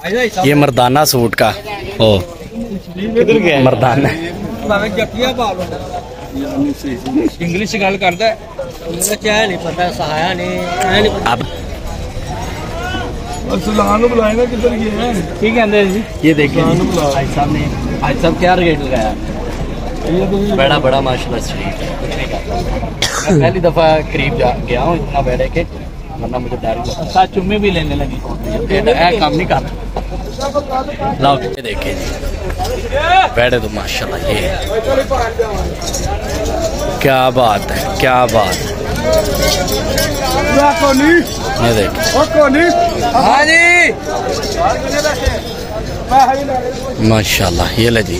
ये मर्दाना सूट का ओ किधर गया मर्दाना इंग्लिश गल करता है क्या नहीं पता सहाया नहीं अब बुलाए ना किधर गए ठीक है जी। ये देखिए भाई साहब ने आज साहब क्या रेट लगाया बड़ा बड़ा माशाल्लाह शरीफ है कुछ नहीं करता। मैं पहली दफा करीब गया हूँ इतना बैठे के वरना मुझे डर लगता चुम्मे भी लेने लगी काम नहीं करता। लाओ ये देखिए बैठे तो माशाल्लाह ये क्या बात है क्या बात है। ये देखिए हाँ जी माशाल्लाह ये ले जी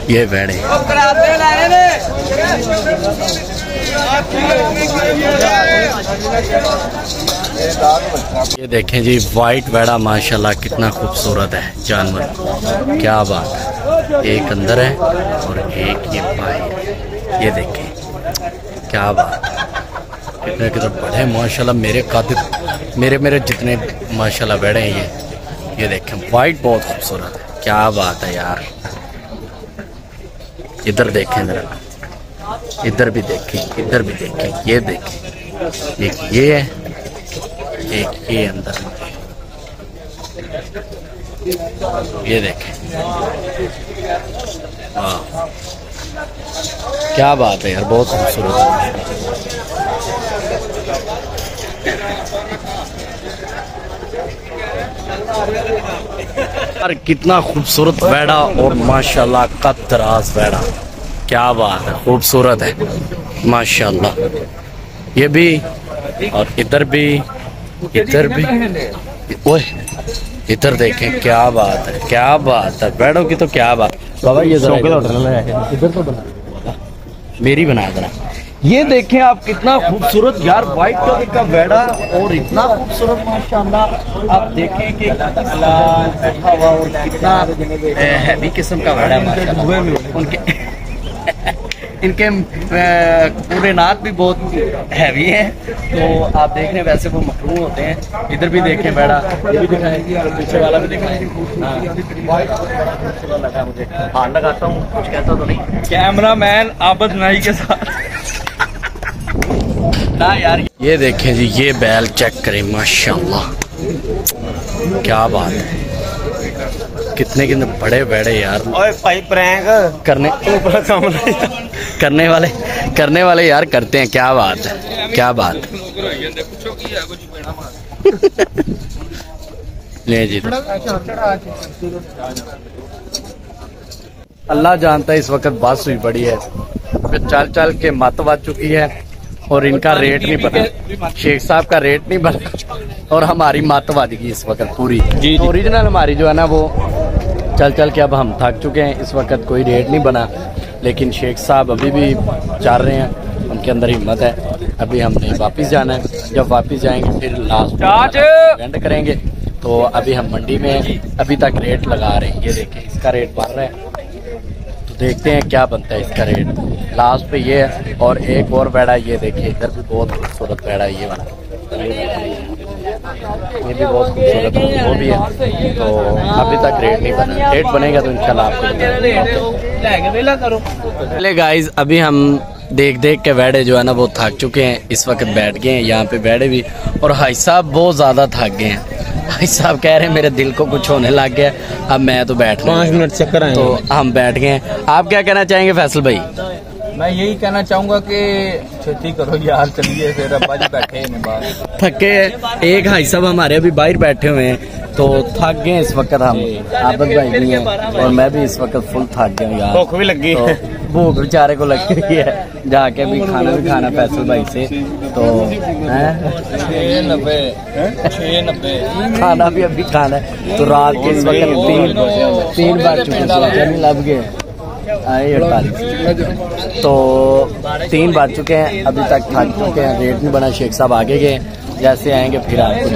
ये बैठे ये देखें जी वाइट वेड़ा माशाल्लाह कितना खूबसूरत है जानवर क्या बात है। एक अंदर है और एक ये बाहर ये देखें क्या बात है। कितने कितने बड़े माशाल्लाह मेरे कादिर मेरे जितने माशाल्लाह बड़े हैं ये देखें वाइट बहुत खूबसूरत है क्या बात है यार। इधर देखें जरा इधर भी देखें इधर भी देखें ये देखें एक ये है एक ये अंदर ये देखें वाह क्या बात है यार बहुत खूबसूरत। यार कितना खूबसूरत बैड़ा और माशाल्लाह का दराज बैड़ा क्या बात है खूबसूरत है माशाल्लाह। ये भी और इधर भी ओए इधर देखें क्या बात है बैड़ों की तो क्या बात। बाबा ये इधर तो बना मेरी बना देना। ये देखें आप कितना खूबसूरत यार वाइट कलर का बैड़ा और इतना खूबसूरत माशाल्लाह। आप देखें कि बैठा हुआ और कितना हैवी किस्म का बैड़ा माशाल्लाह। उनके इनके पूरे नाक भी बहुत हैवी हैं तो आप देख रहे हैं वैसे वो मखलूम होते हैं। इधर भी देखें बैड़ा ये भी दिखाएं पीछे वाला भी दिखाएं। लगा मुझे हाथ लगाता हूँ कुछ कहता तो नहीं। कैमरा मैन आबद नाई के साथ ना यार। ये देखें जी ये बैल चेक करें माशाल्लाह क्या बात है। कितने बड़े बड़े यार ओए भाई प्रैंक करने वाले यार करते हैं क्या बात है क्या बात ले जी अल्लाह जानता है इस वक्त बात हुई पड़ी है चल चल के मत बच चुकी है और इनका रेट नहीं पता शेख साहब का रेट नहीं बना और हमारी मत बज गई इस वक्त पूरी ओरिजिनल हमारी जो है ना वो चल चल के अब हम थक चुके हैं। इस वक्त कोई रेट नहीं बना लेकिन शेख साहब अभी भी चल रहे हैं उनके अंदर हिम्मत है। अभी हमने वापस जाना है जब वापस जाएंगे फिर लास्ट एंड करेंगे। तो अभी हम मंडी में अभी तक रेट लगा रहे हैं। ये देखिए इसका रेट बढ़ रहा है तो देखते हैं क्या बनता है इसका रेट लास्ट पे ये है। और एक और बैड़ा ये देखिए इधर भी बहुत खूबसूरत बैड़ा ये वाला ये भी बहुत खूबसूरत है वो भी है। तो अभी तक रेट नहीं बना रेट बनेगा तो इंशाल्लाह आपको चले गाइज। अभी हम देख के बैठे जो है ना वो थक चुके हैं इस वक्त बैठ गए हैं यहाँ पे बैठे भी और भाई साहब बहुत ज़्यादा थक गए हैं। भाई साहब कह रहे हैं मेरे दिल को कुछ होने लग गया अब मैं तो बैठ 5 मिनट चक्कर आए तो हम बैठ गए हैं। आप क्या कहना चाहेंगे फैसल भाई? मैं यही कहना चाहूंगा कि छुट्टी करो यार चलिए फिर अब्बा जी बैठे हैं बाहर थके। एक भाई साहब हमारे अभी बाहर बैठे हुए हैं तो थक गए इस वक्त हम आबद भाई भी हैं और मैं भी इस वक्त फुल थक गया हूँ यार। भूख भी लगी है भूख बेचारे को लगी हुई है जाके भी खाना फैसल भाई से तो 690 खाना भी अभी खाना है। तो रात के इस वक्त 3 बार चुके लग गए 48 तो 3 बाज चुके हैं अभी तक थक चुके हैं रेट नहीं बना। शेख साहब आगे गए जैसे आएंगे फिर आपको